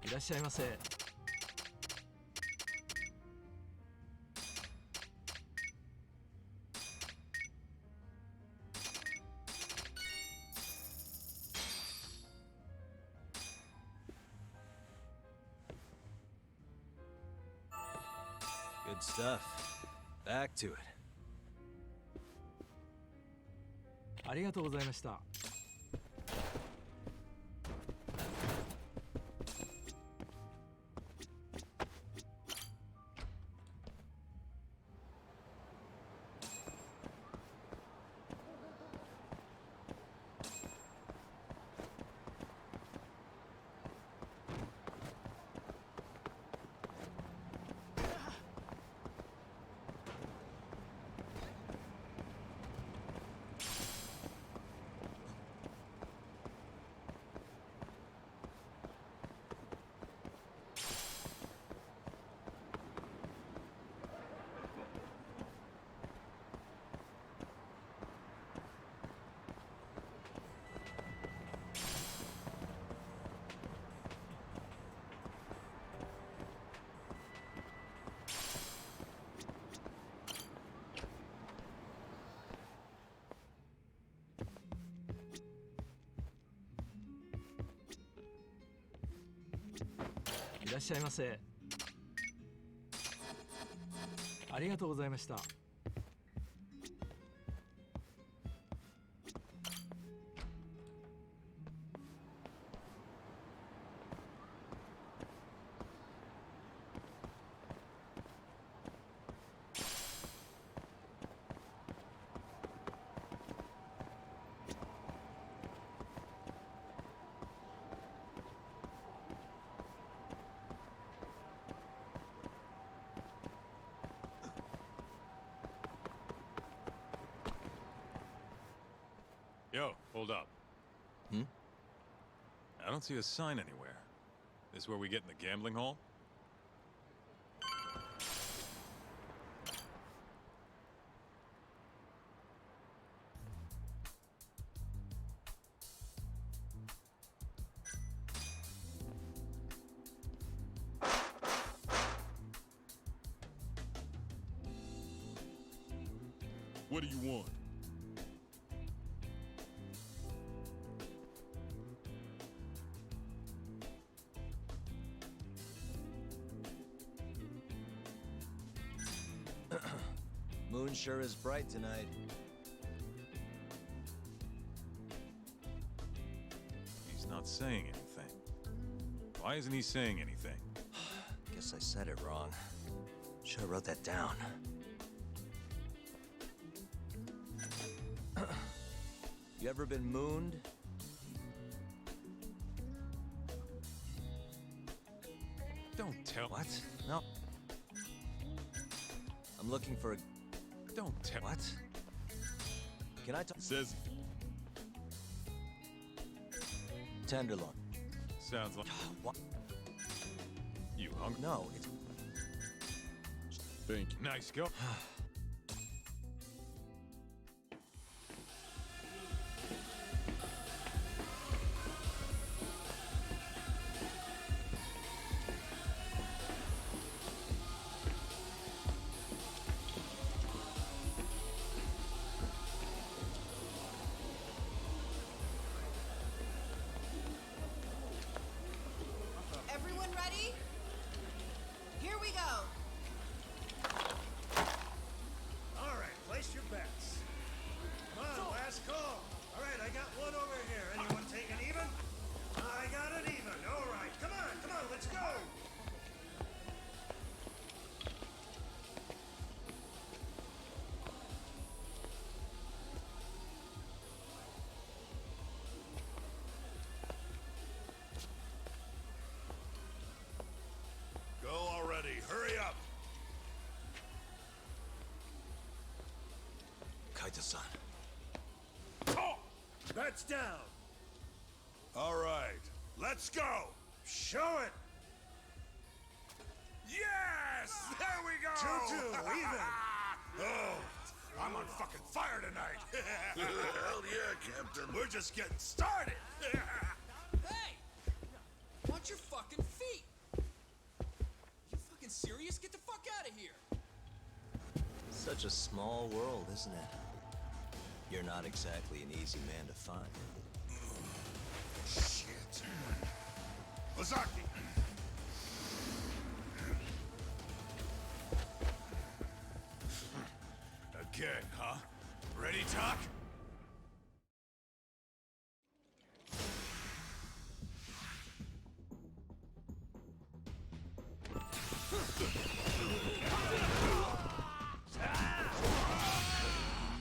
いらっしゃいませ。Good stuff. Back to it. ありがとうございました。いらっしゃいませ。ありがとうございました。Yo, hold up. Hmm? I don't see a sign anywhere. This where we get in the gambling hall? What do you want? Moon sure is bright tonight. He's not saying anything. Why isn't he saying anything? Guess I said it wrong. Should have wrote that down. You ever been mooned? Don't tell. What? No. I'm looking for a... Don't tell. What? Can I talk? Says. Tenderloin. Sounds like. What? You hungry? No, it's... Thank you. Nice go. Everyone ready? Here we go. All right, place your bets. Come on, last call. All right, I got one over here. Anyone take an even? I got an even. All right, come on, let's go. Go already. Hurry up. Kaito-san. Bets down. All right. Let's go. Show it. Yes! There we go! 2-2, even. Oh, I'm on fucking fire tonight. Hell yeah, Captain. We're just getting started. Hey! One Watch your fucking feet! You fucking serious? Get the fuck out of here! Such a small world, isn't it? You're not exactly an easy man to find. Shit. Ozaki! Again, huh? Ready, Talk? The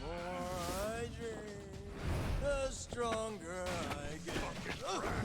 more I drink, the stronger I get. Fucking rat!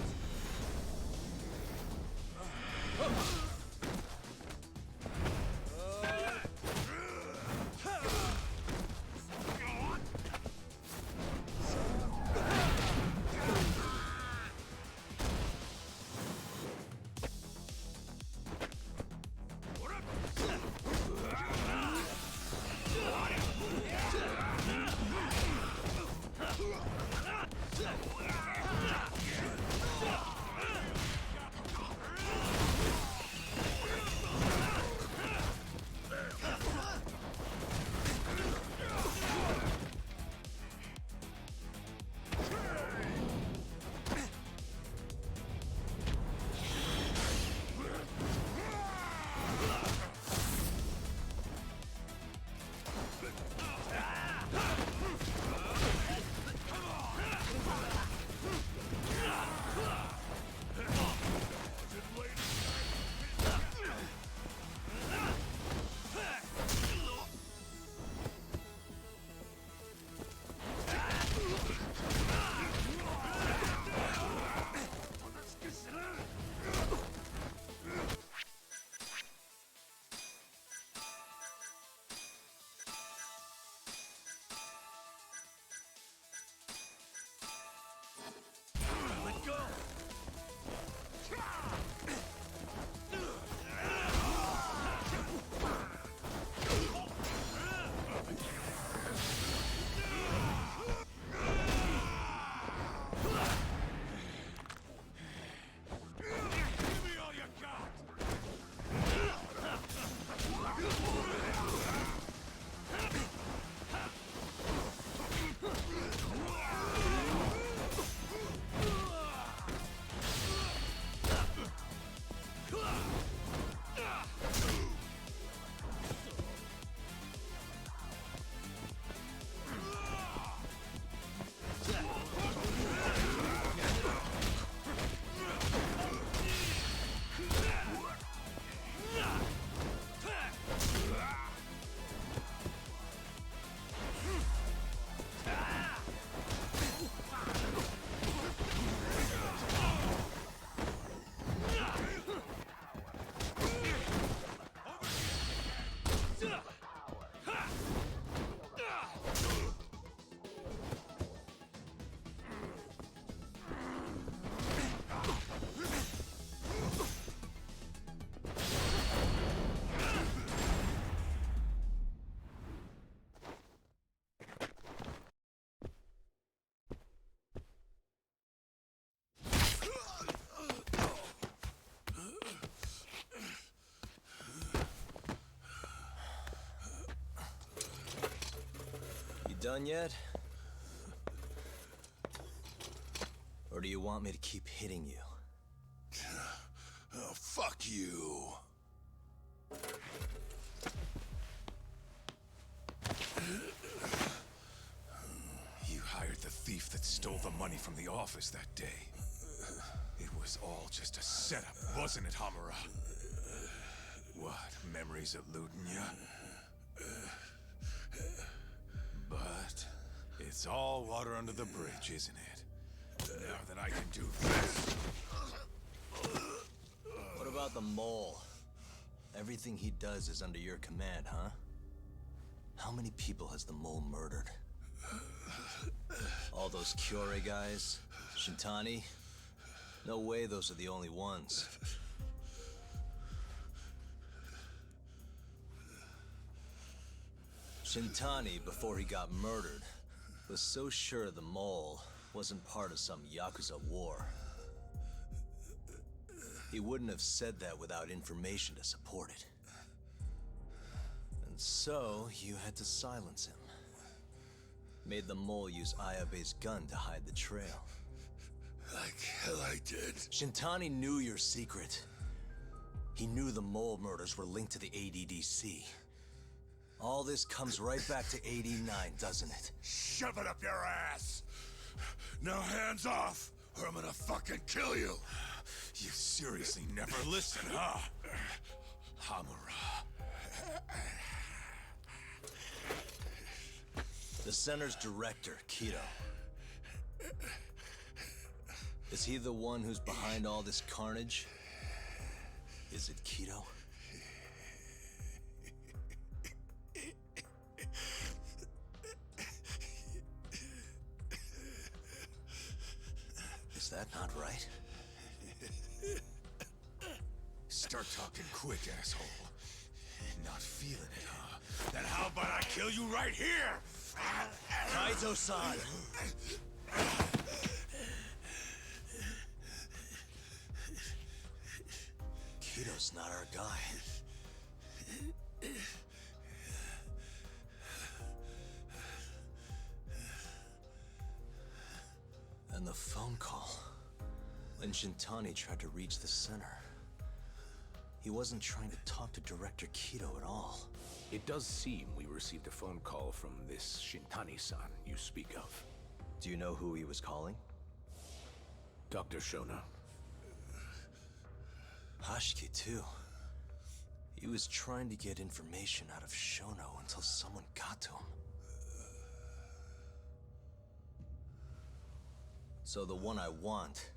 Done yet? Or do you want me to keep hitting you? Oh, fuck you. You hired the thief that stole the money from the office that day. It was all just a setup, wasn't it, Hamura? What, memories eluding you? But it's all water under the bridge, isn't it? Now that I can do this. What about the mole? Everything he does is under your command, huh? How many people has the mole murdered? All those Kyorei guys? Shintani? No way those are the only ones. Shintani, before he got murdered, was so sure the mole wasn't part of some yakuza war. He wouldn't have said that without information to support it. And so, you had to silence him. Made the mole use Ayabe's gun to hide the trail. Like hell I did. Shintani knew your secret. He knew the mole murders were linked to the ADDC. All this comes right back to 89, doesn't it? Shove it up your ass! Now hands off, or I'm gonna fucking kill you! You seriously never listen, huh? Hamura. The center's director, Kaito. Is he the one who's behind all this carnage? Is it Kaito? Is that not right? Start talking quick, asshole. Not feeling it, huh? Then how about I kill you right here? Kaito-san! Kito's not our guy. And the phone call. When Shintani tried to reach the center. He wasn't trying to talk to Director Kaito at all. It does seem we received a phone call from this Shintani-san you speak of. Do you know who he was calling? Dr. Shona. Hashiki, too. He was trying to get information out of Shono until someone got to him. So the one I want...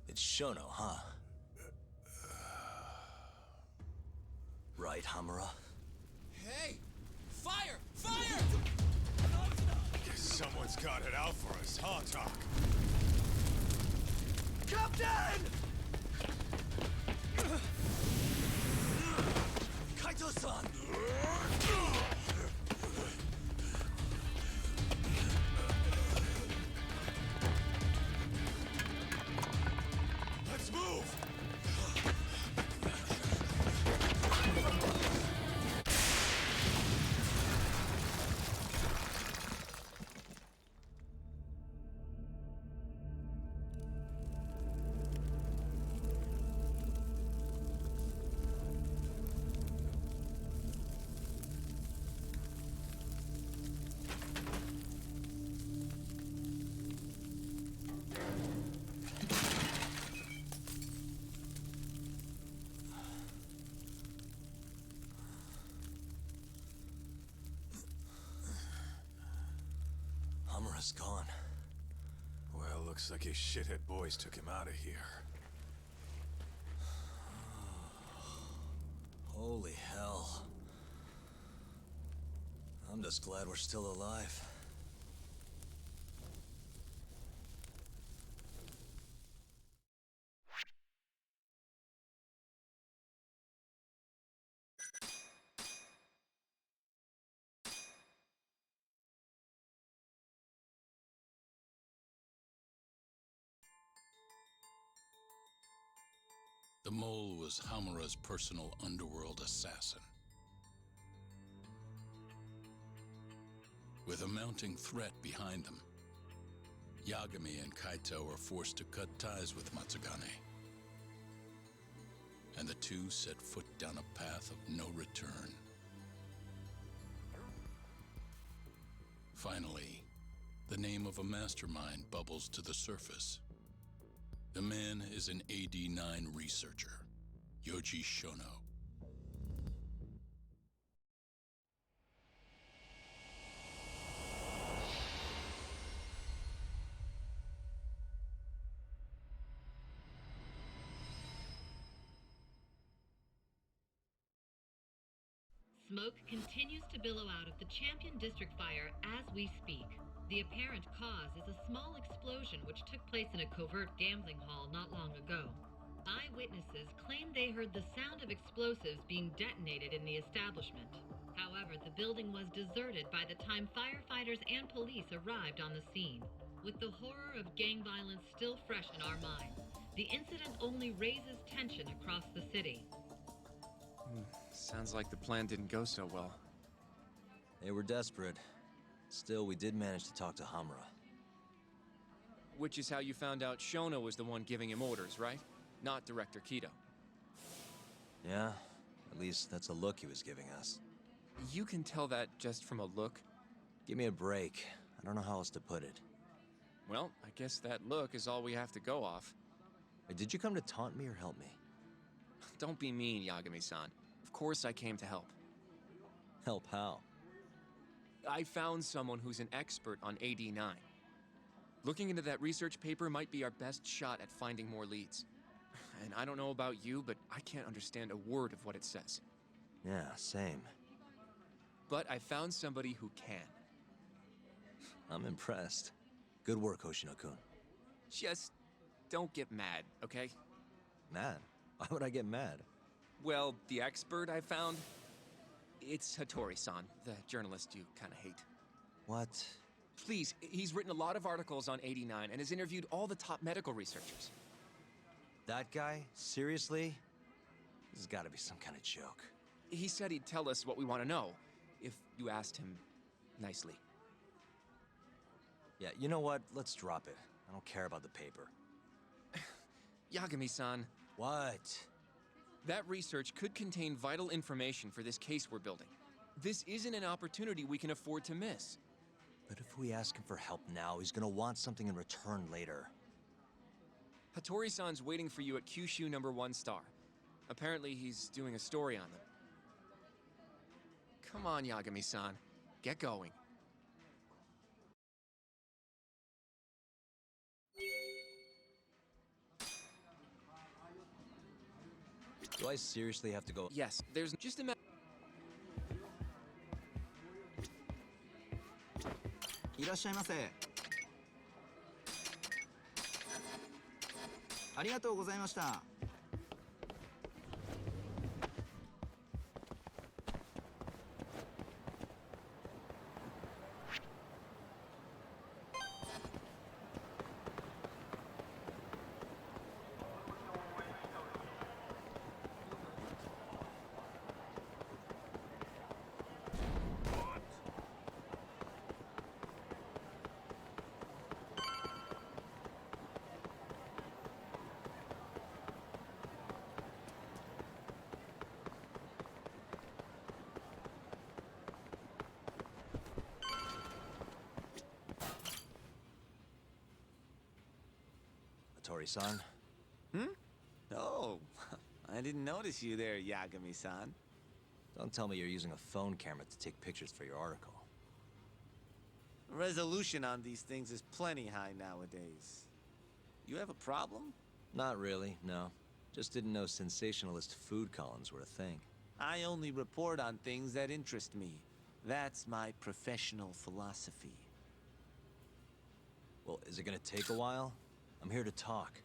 it's Shono, huh? Right, Hamura? Hey! Fire! Fire! Guess someone's got it out for us, huh, Doc? Captain! Kaito-san! Let's move! Hamura's gone. Well, looks like his shithead boys took him out of here. Holy hell. I'm just glad we're still alive. The mole was Hamura's personal underworld assassin. With a mounting threat behind them, Yagami and Kaito were forced to cut ties with Matsugane. And the two set foot down a path of no return. Finally, the name of a mastermind bubbles to the surface. The man is an AD9 researcher, Yoji Shono. Smoke continues to billow out of the Champion District fire as we speak. The apparent cause is a small explosion which took place in a covert gambling hall not long ago. Eyewitnesses claim they heard the sound of explosives being detonated in the establishment. However, the building was deserted by the time firefighters and police arrived on the scene. With the horror of gang violence still fresh in our minds, The incident only raises tension across the city. Sounds like the plan didn't go so well. They were desperate. Still, we did manage to talk to Hamura. Which is how you found out Shono was the one giving him orders, right? Not Director Kaito. Yeah, at least that's a look he was giving us. You can tell that just from a look? Give me a break. I don't know how else to put it. Well, I guess that look is all we have to go off. Hey, did you come to taunt me or help me? Don't be mean, Yagami-san. Of course I came to help. Help how? I found someone who's an expert on AD9. Looking into that research paper might be our best shot at finding more leads. And I don't know about you, but I can't understand a word of what it says. Yeah, same. But I found somebody who can. I'm impressed. Good work, Hoshino-kun. Just don't get mad, okay? Mad? Why would I get mad? Well, the expert I found, it's Hattori-san, the journalist you kind of hate. What? Please, he's written a lot of articles on 89 and has interviewed all the top medical researchers. That guy? Seriously? This has got to be some kind of joke. He said he'd tell us what we want to know, if you asked him nicely. Yeah, you know what? Let's drop it. I don't care about the paper. Yagami-san. What? That research could contain vital information for this case we're building. This isn't an opportunity we can afford to miss. But if we ask him for help now, he's gonna want something in return later. Hattori-san's waiting for you at Kyushu #1 star. Apparently he's doing a story on them. Come on, Yagami-san. Get going. Do I seriously have to go? Yes, there's just a minute. いらっしゃいませ。ありがとうございました。Hattori-san. Oh, I didn't notice you there, Yagami-san. Don't tell me you're using a phone camera to take pictures for your article. Resolution on these things is plenty high nowadays. You have a problem? Not really, no. Just didn't know sensationalist food columns were a thing. I only report on things that interest me. That's my professional philosophy. Well, is it gonna take a while? I'm here to talk.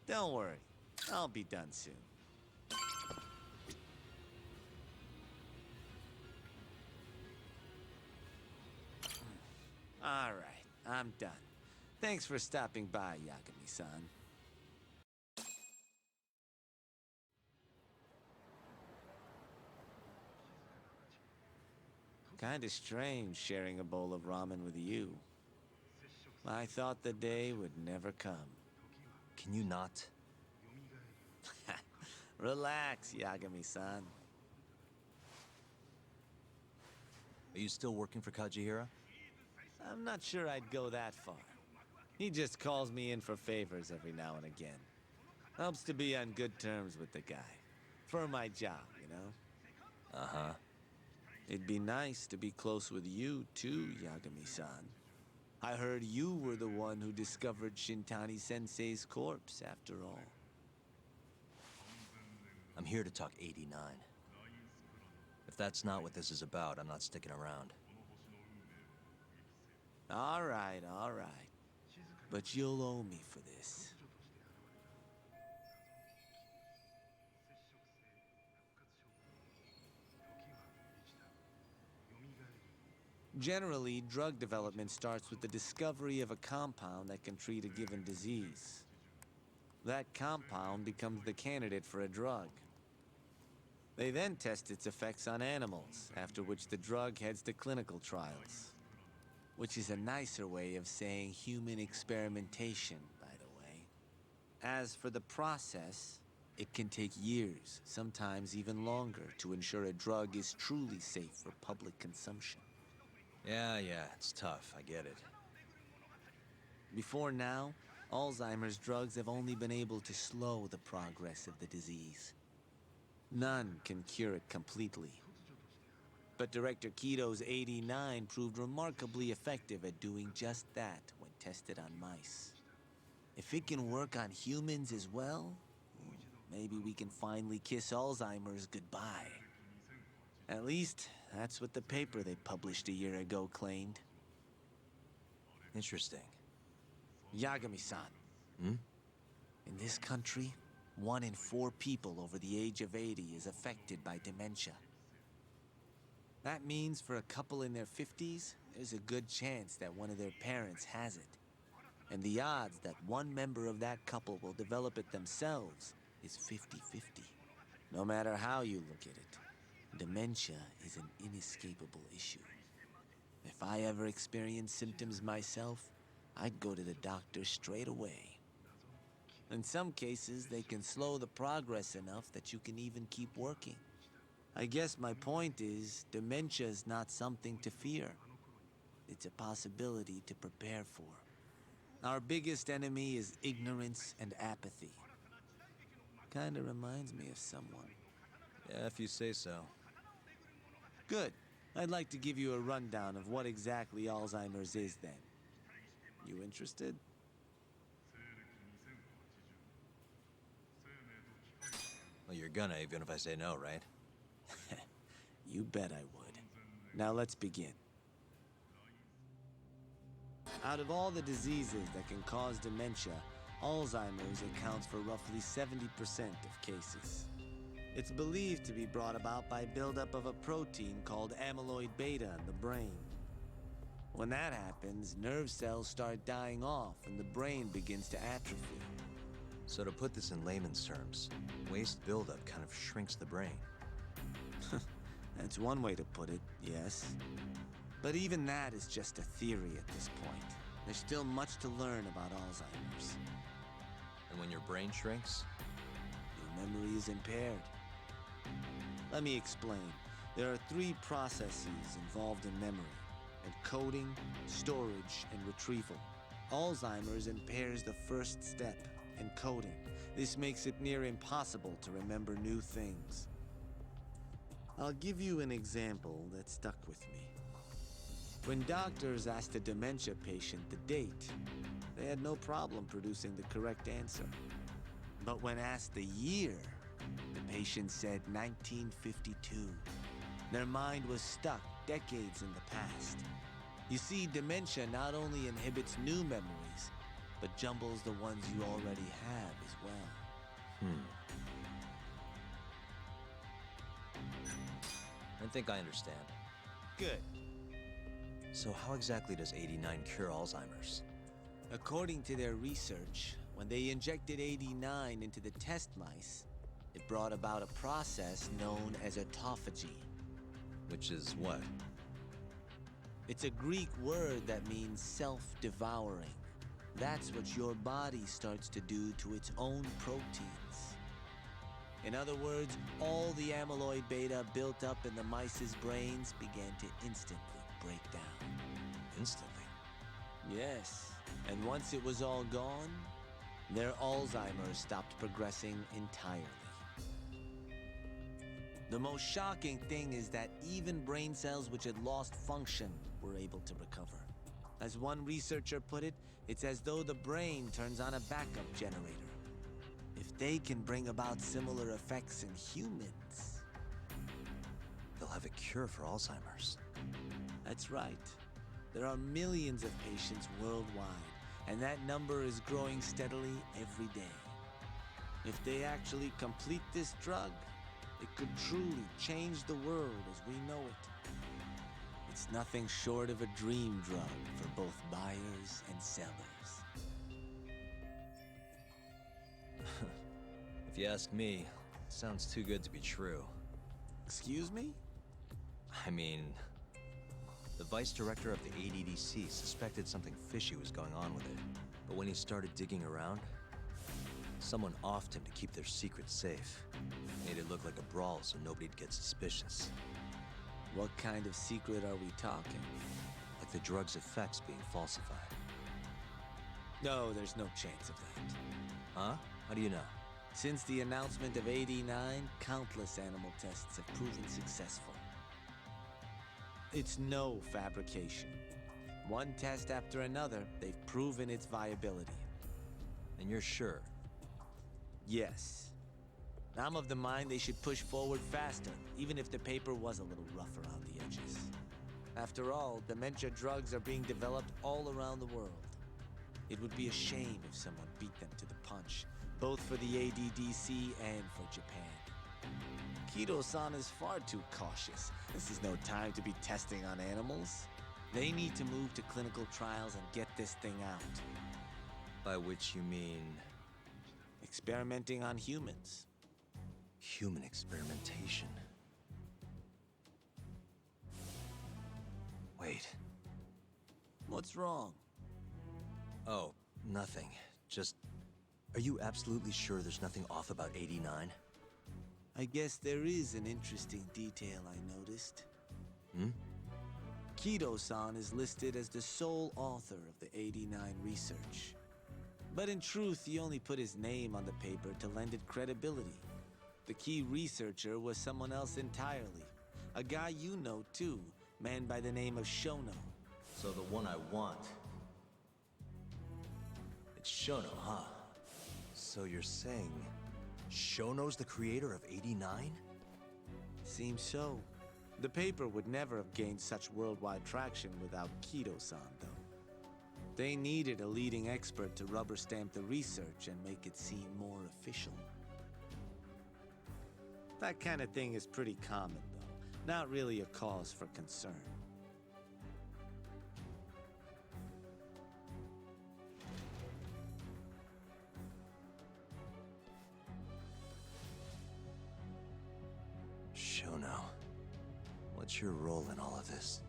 Don't worry. I'll be done soon. All right, I'm done. Thanks for stopping by, Yagami-san. Kinda strange sharing a bowl of ramen with you. I thought the day would never come. Can you not? Relax, Yagami-san. Are you still working for Kajihira? I'm not sure I'd go that far. He just calls me in for favors every now and again. Helps to be on good terms with the guy. For my job, you know? Uh-huh. It'd be nice to be close with you, too, Yagami-san. I heard you were the one who discovered Shintani-sensei's corpse, after all. I'm here to talk 89. If that's not what this is about, I'm not sticking around. All right. But you'll owe me for this. Generally, drug development starts with the discovery of a compound that can treat a given disease. That compound becomes the candidate for a drug. They then test its effects on animals, after which the drug heads to clinical trials. Which is a nicer way of saying human experimentation, by the way. As for the process, it can take years, sometimes even longer, to ensure a drug is truly safe for public consumption. Yeah, it's tough, I get it. Before now, Alzheimer's drugs have only been able to slow the progress of the disease. None can cure it completely. But Director Kito's 89 proved remarkably effective at doing just that when tested on mice. If it can work on humans as well, maybe we can finally kiss Alzheimer's goodbye. At least, that's what the paper they published a year ago claimed. Interesting. Yagami-san. Hmm? In this country, 1 in 4 people over the age of 80 is affected by dementia. That means for a couple in their 50s, there's a good chance that one of their parents has it. And the odds that one member of that couple will develop it themselves is 50-50. No matter how you look at it, dementia is an inescapable issue. If I ever experienced symptoms myself, I'd go to the doctor straight away. In some cases, they can slow the progress enough that you can even keep working. I guess my point is, dementia is not something to fear. It's a possibility to prepare for. Our biggest enemy is ignorance and apathy. Kinda reminds me of someone. Yeah, if you say so. Good. I'd like to give you a rundown of what exactly Alzheimer's is then. You interested? Well, you're gonna, even if I say no, right? You bet I would. Now let's begin. Out of all the diseases that can cause dementia, Alzheimer's accounts for roughly 70% of cases. It's believed to be brought about by buildup of a protein called amyloid beta in the brain. When that happens, nerve cells start dying off and the brain begins to atrophy. So to put this in layman's terms, waste buildup kind of shrinks the brain. That's one way to put it, yes. But even that is just a theory at this point. There's still much to learn about Alzheimer's. And when your brain shrinks? Your memory is impaired. Let me explain. There are 3 processes involved in memory: encoding, storage, and retrieval. Alzheimer's impairs the first step, encoding. This makes it near impossible to remember new things. I'll give you an example that stuck with me. When doctors asked a dementia patient the date, they had no problem producing the correct answer. But when asked the year, the patient said 1952. Their mind was stuck decades in the past. You see, dementia not only inhibits new memories, but jumbles the ones you already have as well. I think I understand. Good. So how exactly does 89 cure Alzheimer's? According to their research, when they injected 89 into the test mice, it brought about a process known as autophagy. Which is what? It's a Greek word that means self-devouring. That's what your body starts to do to its own proteins. In other words, all the amyloid beta built up in the mice's brains began to instantly break down. Instantly? Yes, and once it was all gone, their Alzheimer's stopped progressing entirely. The most shocking thing is that even brain cells which had lost function were able to recover. As one researcher put it, it's as though the brain turns on a backup generator. If they can bring about similar effects in humans, they'll have a cure for Alzheimer's. That's right. There are millions of patients worldwide, and that number is growing steadily every day. If they actually complete this drug, it could truly change the world as we know it. It's nothing short of a dream drug for both buyers and sellers. If you ask me, it sounds too good to be true. Excuse me? I mean, the vice director of the ADDC suspected something fishy was going on with it. But when he started digging around, someone offed him to keep their secret safe. Made it look like a brawl so nobody'd get suspicious. What kind of secret are we talking? Like the drug's effects being falsified. No, there's no chance of that. Huh? How do you know? Since the announcement of AD9, countless animal tests have proven successful. It's no fabrication. One test after another, they've proven its viability. And you're sure? Yes. I'm of the mind they should push forward faster, even if the paper was a little rough around the edges. After all, dementia drugs are being developed all around the world. It would be a shame if someone beat them to the punch, both for the ADDC and for Japan. Kaito-san is far too cautious. This is no time to be testing on animals. They need to move to clinical trials and get this thing out. By which you mean... experimenting on humans. Human experimentation. Wait. What's wrong? Oh, nothing. Just... Are you absolutely sure there's nothing off about 89? I guess there is an interesting detail I noticed. Hmm? Kaito-san is listed as the sole author of the 89 research. But in truth, he only put his name on the paper to lend it credibility. The key researcher was someone else entirely. A guy you know too, man by the name of Shono. So the one I want... It's Shono, huh? So you're saying... Shono's the creator of 89? Seems so. The paper would never have gained such worldwide traction without Kaito-san, though. They needed a leading expert to rubber stamp the research and make it seem more official. That kind of thing is pretty common, though. Not really a cause for concern. Shono, what's your role in all of this?